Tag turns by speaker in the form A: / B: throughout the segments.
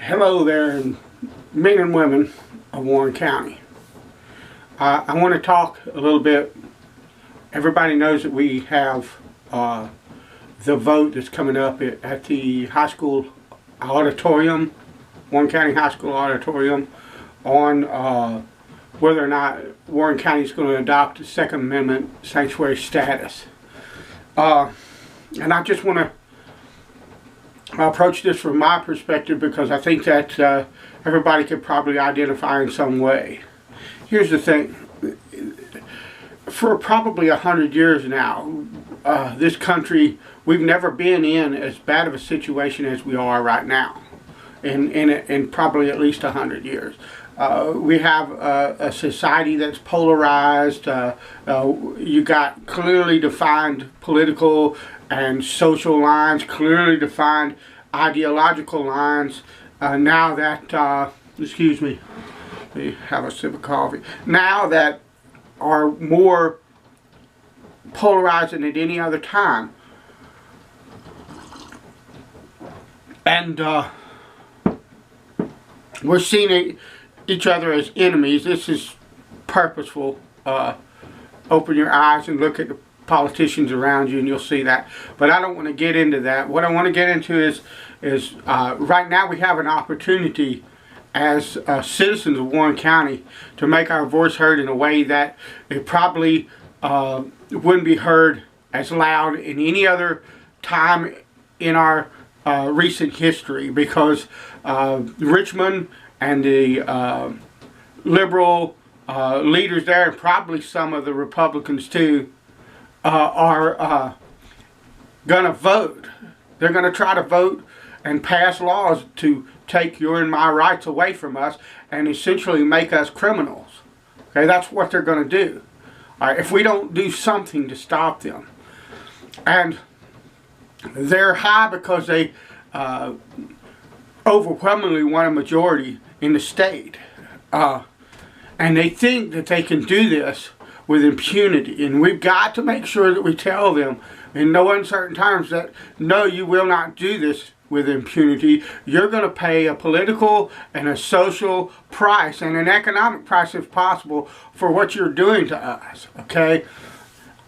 A: Hello there, men and women of Warren County. I want to talk a little bit. Everybody knows that we have the vote that's coming up at the high school auditorium, Warren County High School auditorium, on whether or not Warren County is going to adopt the Second Amendment sanctuary status. And I just want to approach this from my perspective because I think that everybody could probably identify in some way. Here's the thing. For probably 100 years now, this country, we've never been in as bad of a situation as we are right now in probably at least 100 years. We have a society that's polarized. You got clearly defined political and social lines, clearly defined ideological lines. Now that, excuse me, let me have a sip of coffee. Now that are more polarized than at any other time. And we're seeing each other as enemies. This is purposeful. Open your eyes and look at the politicians around you and you'll see that. But I don't want to get into that. What I want to get into is right now we have an opportunity as citizens of Warren County to make our voice heard in a way that it probably wouldn't be heard as loud in any other time in our recent history, because Richmond and the liberal leaders there, and probably some of the Republicans too, are going to vote. They're going to try to vote and pass laws to take your and my rights away from us and essentially make us criminals. Okay, that's what they're going to do. All right, if we don't do something to stop them. And they're high because they overwhelmingly want a majority in the state. And they think that they can do this with impunity. And we've got to make sure that we tell them in no uncertain terms that, no, you will not do this with impunity. You're going to pay a political and a social price and an economic price, if possible, for what you're doing to us. Okay?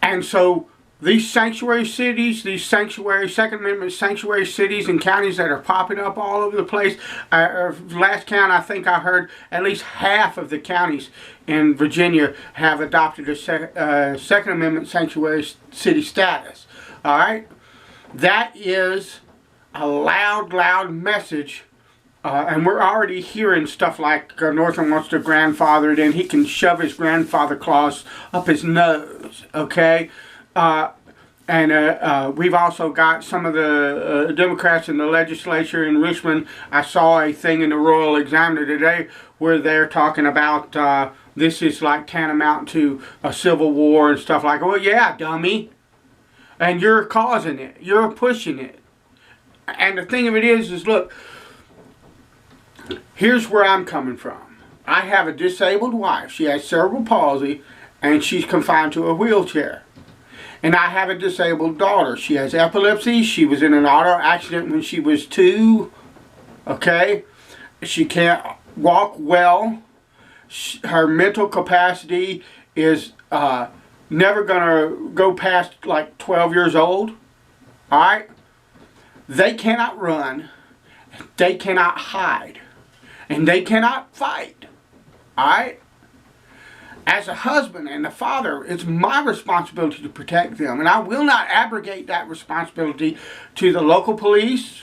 A: And so these sanctuary cities, these sanctuary, Second Amendment sanctuary cities and counties that are popping up all over the place. Last count, I think I heard at least half of the counties in Virginia have adopted a Second Amendment sanctuary city status. All right? That is a loud message. And we're already hearing stuff like Northam wants to grandfather it in. He can shove his grandfather clause up his nose. Okay? And we've also got some of the Democrats in the legislature in Richmond. I saw a thing in the Royal Examiner today where they're talking about this is like tantamount to a civil war and stuff like that. Well, yeah, dummy. And you're causing it. You're pushing it. And the thing of it is look, here's where I'm coming from. I have a disabled wife. She has cerebral palsy and she's confined to a wheelchair. And I have a disabled daughter. She has epilepsy. She was in an auto accident when she was 2. Okay? She can't walk well. Her mental capacity is never going to go past like 12 years old. Alright? They cannot run. They cannot hide. And they cannot fight. Alright? As a husband and a father, it's my responsibility to protect them. And I will not abrogate that responsibility to the local police.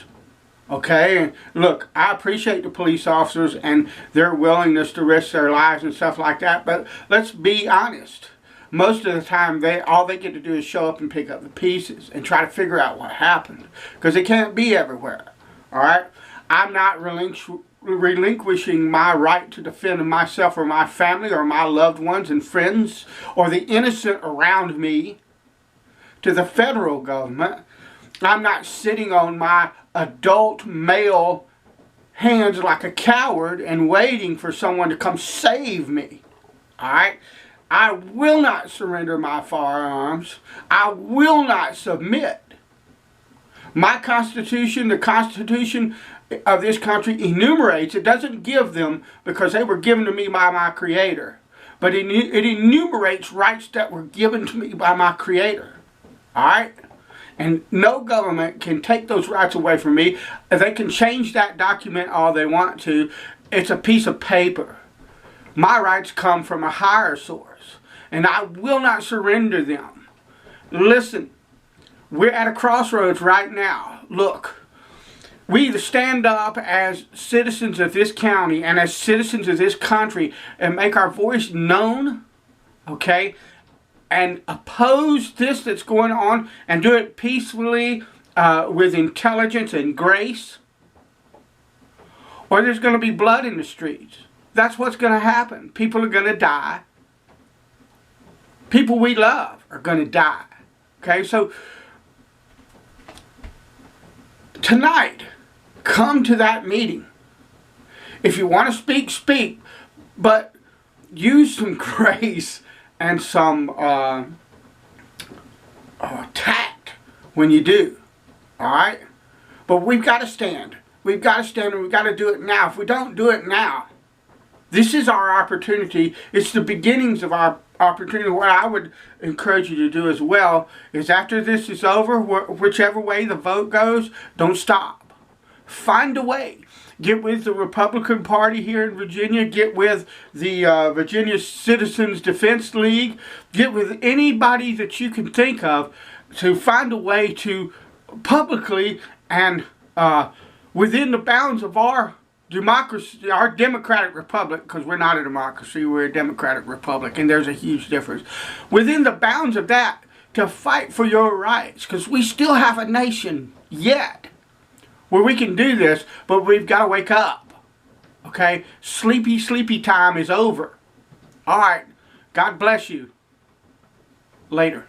A: Okay? And look, I appreciate the police officers and their willingness to risk their lives and stuff like that. But let's be honest. Most of the time, all they get to do is show up and pick up the pieces and try to figure out what happened. Because it can't be everywhere. Alright? I'm not relinquishing my right to defend myself or my family or my loved ones and friends or the innocent around me to the federal government. I'm not sitting on my adult male hands like a coward and waiting for someone to come save me. Alright? I will not surrender my firearms. I will not submit. My Constitution, the Constitution of this country enumerates, it doesn't give them because they were given to me by my Creator, but it enumerates rights that were given to me by my Creator. Alright? And no government can take those rights away from me. They can change that document all they want to. It's a piece of paper. My rights come from a higher source, and I will not surrender them. Listen, we're at a crossroads right now. Look, we either stand up as citizens of this county and as citizens of this country and make our voice known, okay, and oppose this that's going on and do it peacefully with intelligence and grace, or there's going to be blood in the streets. That's what's going to happen. People are going to die. People we love are going to die. Okay, so tonight, come to that meeting. If you want to speak, speak. But use some grace and some tact when you do. Alright? But we've got to stand. We've got to stand, and we've got to do it now. If we don't do it now, this is our opportunity. It's the beginnings of our opportunity. What I would encourage you to do as well is after this is over, whichever way the vote goes, don't stop. Find a way. Get with the Republican Party here in Virginia. Get with the Virginia Citizens Defense League. Get with anybody that you can think of to find a way to publicly and within the bounds of our democracy, our democratic republic, because we're not a democracy, we're a democratic republic, and there's a huge difference. Within the bounds of that, to fight for your rights, because we still have a nation yet where we can do this, but we've got to wake up. Okay? Sleepy time is over. Alright. God bless you. Later.